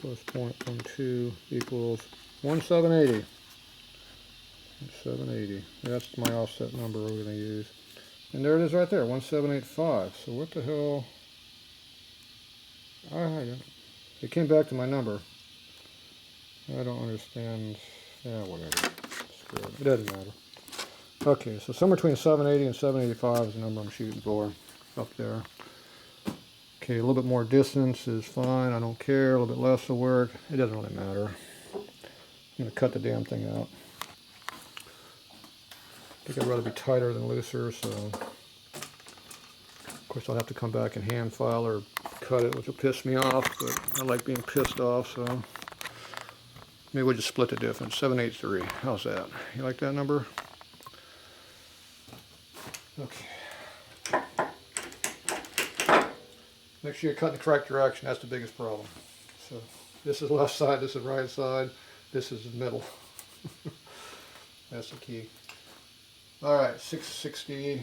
plus 0.12 equals 1780. 1780. That's my offset number we're going to use. And there it is right there, 1785. So what the hell? It came back to my number. I don't understand. Yeah, whatever. Screw it. It doesn't matter. Okay, so somewhere between 780 and 785 is the number I'm shooting for. Up there. Okay, a little bit more distance is fine. I don't care. A little bit less will work. It doesn't really matter. I'm going to cut the damn thing out. I think I'd rather be tighter than looser, so of course I'll have to come back and hand file or cut it, which will piss me off, but I like being pissed off, so maybe we'll just split the difference. 783. How's that? You like that number? Okay. Make sure you're cutting the correct direction. That's the biggest problem. So this is left side, this is right side, this is the middle. That's the key. Alright, 660.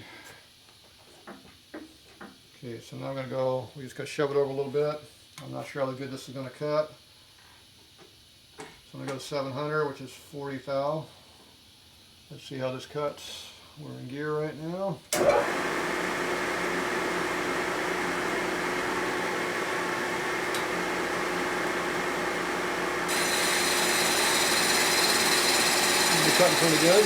Okay, so now I'm going to go, we just got to shove it over a little bit. I'm not sure how good this is going to cut. So I'm going to go to 700, which is 40 thou. Let's see how this cuts. We're in gear right now. Cutting pretty good.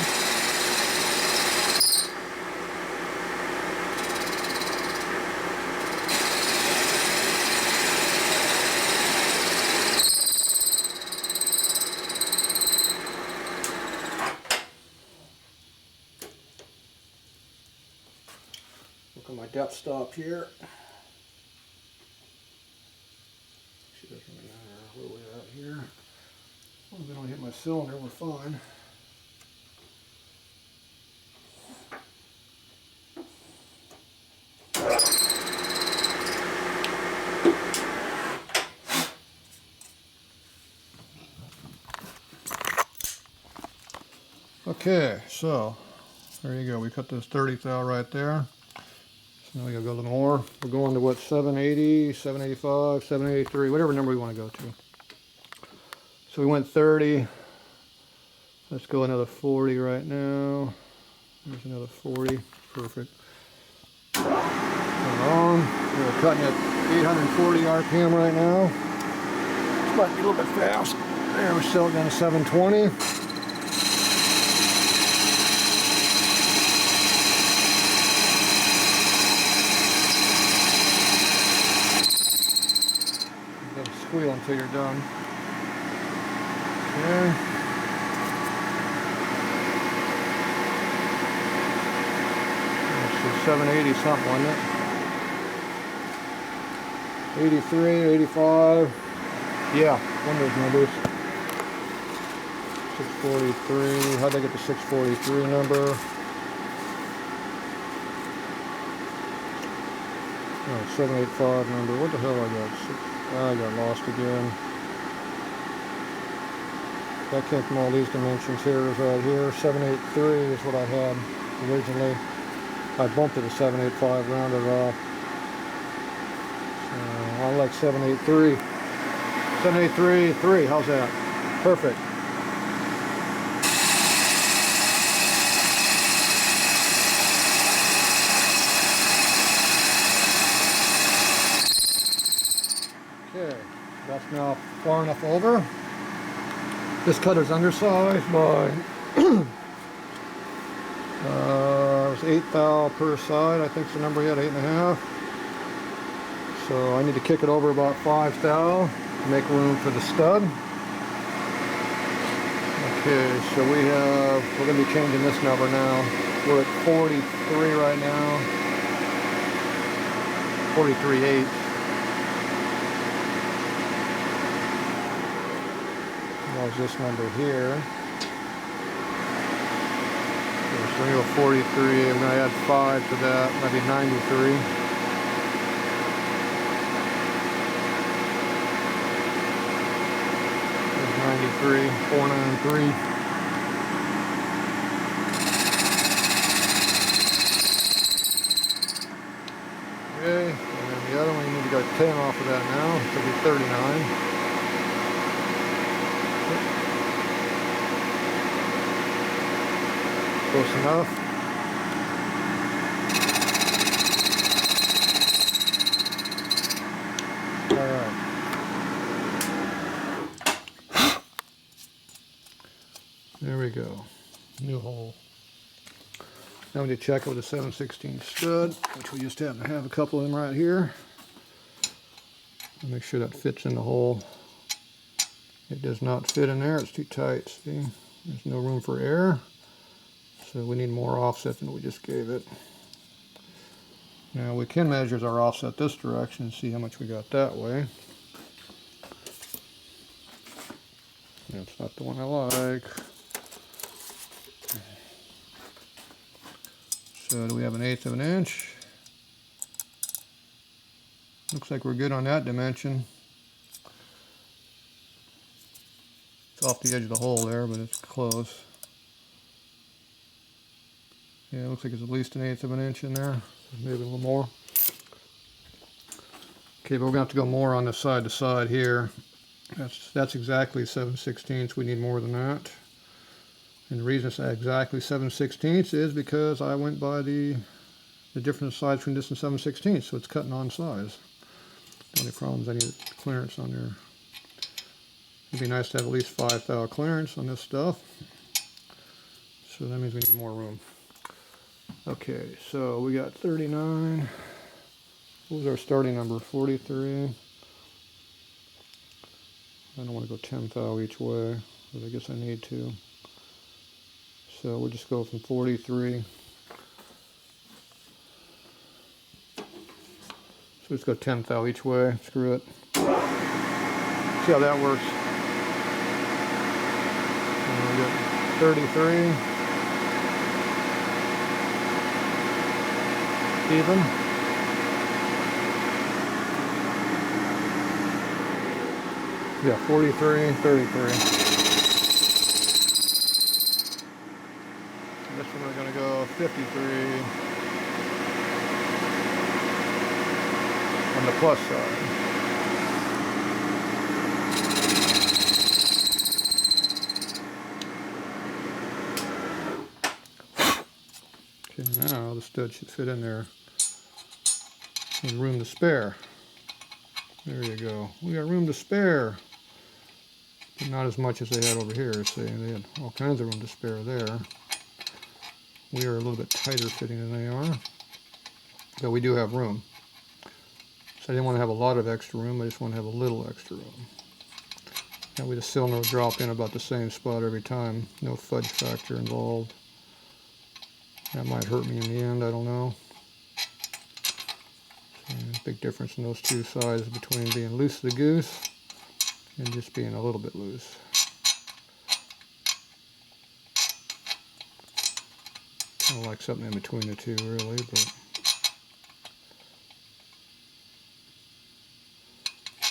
Look at my depth stop here. Actually, doesn't really matter where we're at here. As long as I don't hit my cylinder, we're fine. Okay, so there you go. We cut this 30 thou right there. So now we gotta go a little more. We're going to what, 780, 785, 783, whatever number we want to go to. So we went 30. Let's go another 40 right now. There's another 40. Perfect. Come on. We're cutting at 840 RPM right now. This might be a little bit fast. There, we're still down to 720. Squeal until you're done. Okay. That's 780 something, wasn't it? 83, 85. Yeah, one of those numbers. 643. How'd I get the 643 number? Oh, 785 number. What the hell I got? I got lost again. That came from all these dimensions here, is right here. 783 is what I had originally. I bumped it to 785, rounded off. So I like 783. 783, how's that? Perfect. Okay, that's now far enough over. This cutter's undersized by it was 8 thou per side. I think the number we had 8.5. So I need to kick it over about 5 thou to make room for the stud. Okay, so we're going to be changing this number now. We're at 43 right now. 43.8. That was this number here. So we go 43, I'm going to add 5 to that, maybe 93. There's 93, 493. Okay, and then the other one, you need to go 10 off of that now, so it'll be 39. Close enough. Alright. There we go. New hole. Now we need to check it with a 7/16 stud, which we just happen to have a couple of them right here. Make sure that fits in the hole. It does not fit in there, it's too tight, see? There's no room for air. So we need more offset than we just gave it. Now we can measure our offset this direction and see how much we got that way. That's not the one I like. So do we have 1/8 of an inch? Looks like we're good on that dimension. It's off the edge of the hole there, but it's close. Yeah, it looks like it's at least 1/8 of an inch in there. Maybe a little more. Okay, but we're gonna have to go more on the side to side here. That's exactly 7/16. We need more than that. And the reason it's exactly 7/16 is because I went by the different size between this and 7/16, so it's cutting on size. The only problem is I need clearance on there. It'd be nice to have at least 5 thou clearance on this stuff. So that means we need more room. Okay, so we got 39. What was our starting number? 43. I don't want to go 10 thou each way, but I guess I need to. So we'll just go from 43. So let's go 10 thou each way. Screw it. See how that works. And we got 33. Even. Yeah, 43, 33. This one we're going to go 53 on the plus side. Okay, now the stud should fit in there. There's room to spare. There you go. We got room to spare. But not as much as they had over here. See, they had all kinds of room to spare there. We are a little bit tighter fitting than they are. But we do have room. So I didn't want to have a lot of extra room. I just want to have a little extra room. That way the cylinder will drop in about the same spot every time. No fudge factor involved. That might hurt me in the end. I don't know. Big difference in those two sides between being loose to the goose and just being a little bit loose. Kind of like something in between the two, really, but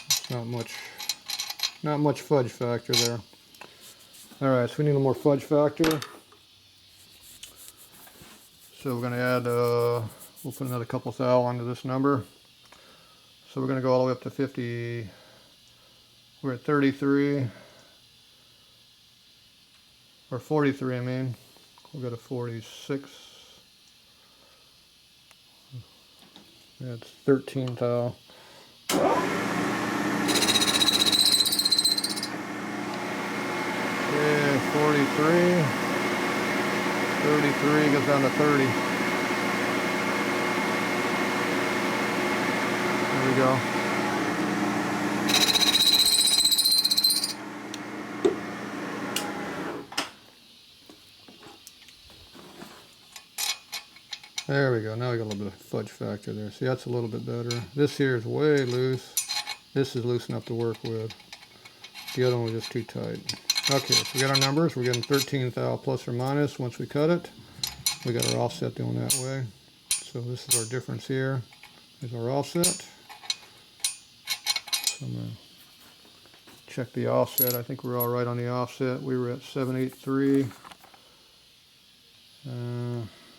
it's not much fudge factor there. All right, so we need a little more fudge factor. So we're going to add, we'll put another couple thou onto this number. So we're going to go all the way up to 50, we're at 33, or 43 I mean. We'll go to 46. That's 13 thou. Okay, 43. 33 goes down to 30. There we go. There we go. Now we got a little bit of fudge factor there. See, that's a little bit better. This here is way loose. This is loose enough to work with. The other one was just too tight. Okay, so we got our numbers. We're getting 13 thou plus or minus once we cut it. We got our offset going that way. So this is our difference here. There's our offset. So I'm going to check the offset. I think we're all right on the offset. We were at 783.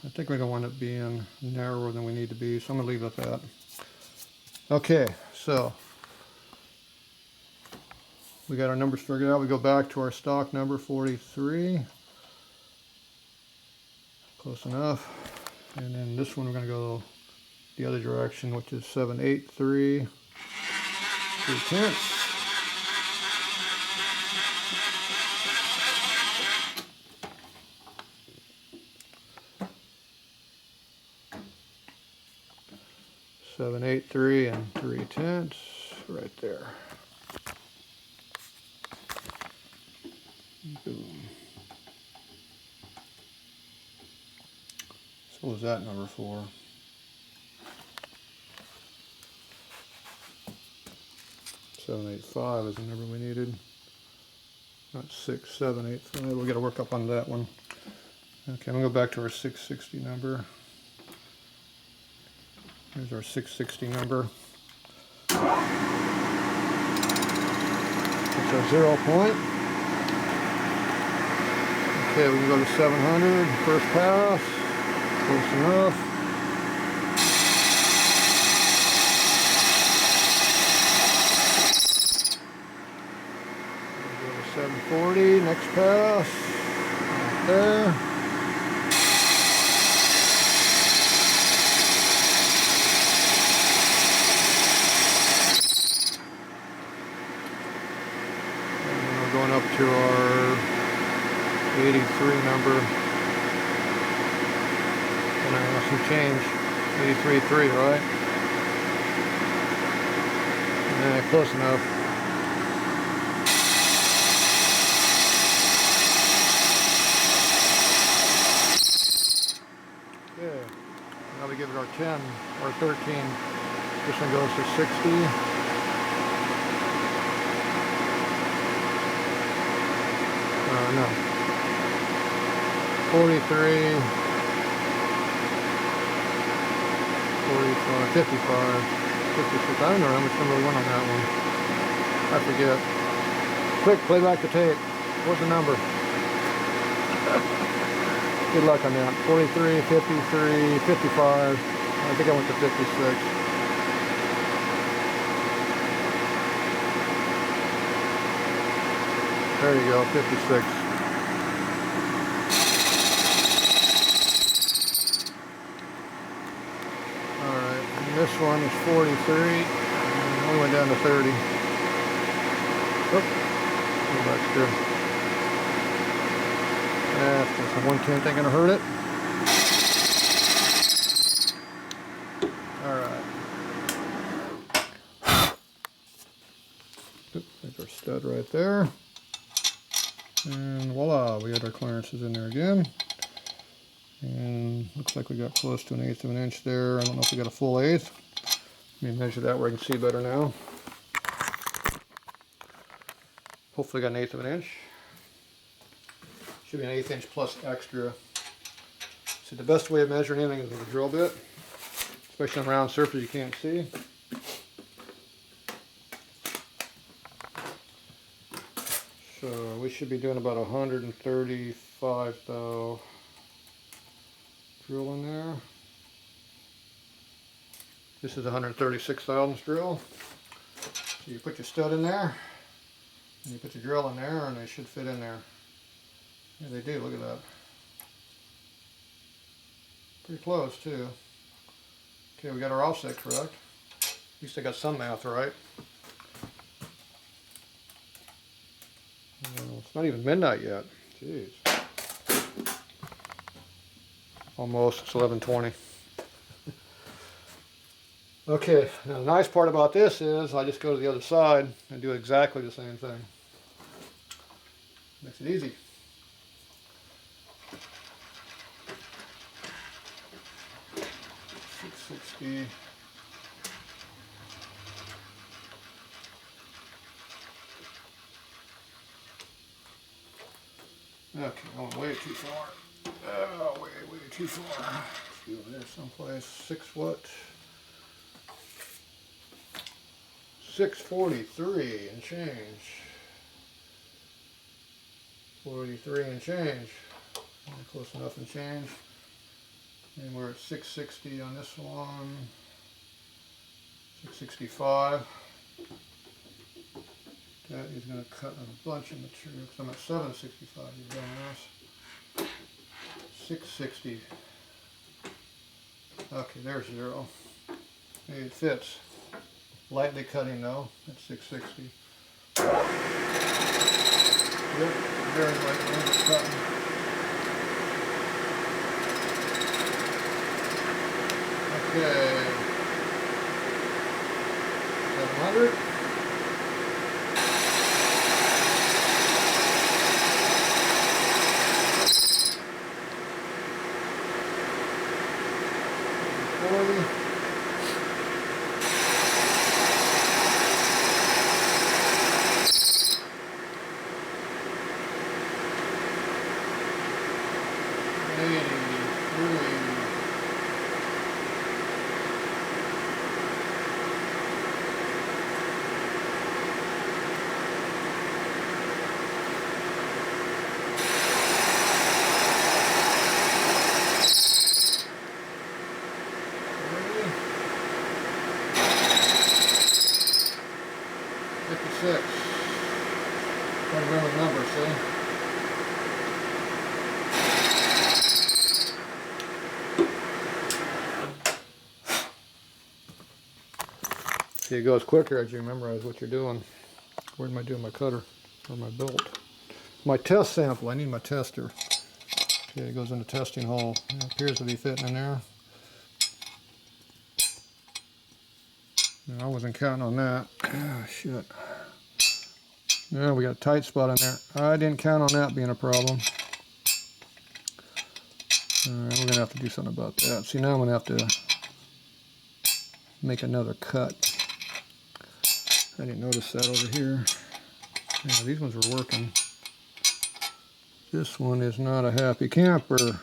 I think we're going to wind up being narrower than we need to be, so I'm going to leave it at that. Okay, so We got our numbers figured out. We go back to our stock number 43. Close enough. And then this one we're going to go the other direction, which is 783 3/10. 783 and 3/10 right there. Boom. So what was that number for? 785 is the number we needed. Not 6785. We'll get to work up on that one. Okay, I'm gonna go back to our 660 number. Here's our 660 number. It's our 0 point. Okay, we can go to 700, first pass. Close enough. We'll go to 740, next pass. Right there. Going up to our 83 number. And I have some change. 83.3, right? Close enough. Okay. Now we give it our 10 or 13. This one goes to 60. No. 43, 45, 55, 56. I don't know how much number we went on that one. I forget. Quick, play back the tape. What's the number? Good luck on that. 43, 53, 55. I think I went to 56. There you go, 56. Alright, and this one is 43. And we went down to 30. Oop, go back there. That's just a 1/10 ain't gonna hurt it. Alright. There's our stud right there. And voila, we got our clearances in there again. And looks like we got close to 1/8 of an inch there. I don't know if we got a full 1/8. Let me measure that where I can see better now. Hopefully got 1/8 of an inch. Should be an 1/8 inch plus extra. So the best way of measuring anything is with a drill bit, especially on round surface you can't see. So we should be doing about 135 thou drill in there. This is 136 thousandths drill. So you put your stud in there, and you put your drill in there, and they should fit in there. Yeah, they do. Look at that. Pretty close too. Okay, we got our offset correct. At least I got some math right. It's not even midnight yet. Jeez. Almost. It's 11:20. Okay, now the nice part about this is I just go to the other side and do exactly the same thing. Makes it easy. $660. Okay, I went way too far. Oh, way too far. Let's do it there someplace. 6 what? 643 and change. 43 and change. Close enough and change. And we're at 660 on this one. 665. That is going to cut a bunch of material because I'm at 765, you dumbass. 660. Okay, there's 0. Hey, it fits. Lightly cutting though, at 660. Yep, very lightly cutting. Okay. 700. Trying to remember the number, see? See, it goes quicker as you memorize what you're doing. Where am I doing my cutter or my belt? My test sample, I need my tester. Okay, it goes in the testing hole. It appears to be fitting in there. No, I wasn't counting on that. Ah, shit. No, we got a tight spot in there. I didn't count on that being a problem. Alright, we're going to have to do something about that. See, now I'm going to have to make another cut. I didn't notice that over here. Yeah, these ones are working. This one is not a happy camper. So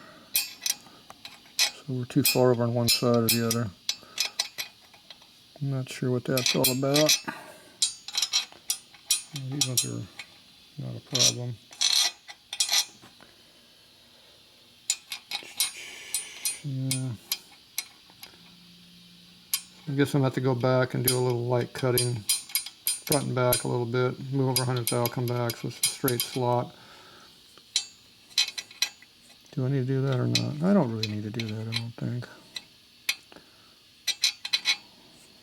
we're too far over on one side or the other. I'm not sure what that's all about. These ones are not a problem. Yeah. I guess I'm going to have to go back and do a little light cutting, front and back a little bit, move over 100 thou, come back, so it's a straight slot. Do I need to do that or not? I don't really need to do that, I don't think.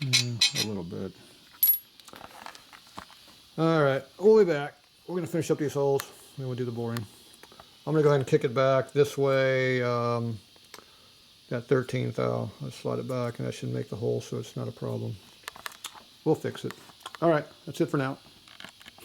A little bit. Alright, we'll be back. We're going to finish up these holes, then we'll do the boring. I'm going to go ahead and kick it back this way. That 13th thou, I'll slide it back and that should make the hole so it's not a problem. We'll fix it. Alright, that's it for now.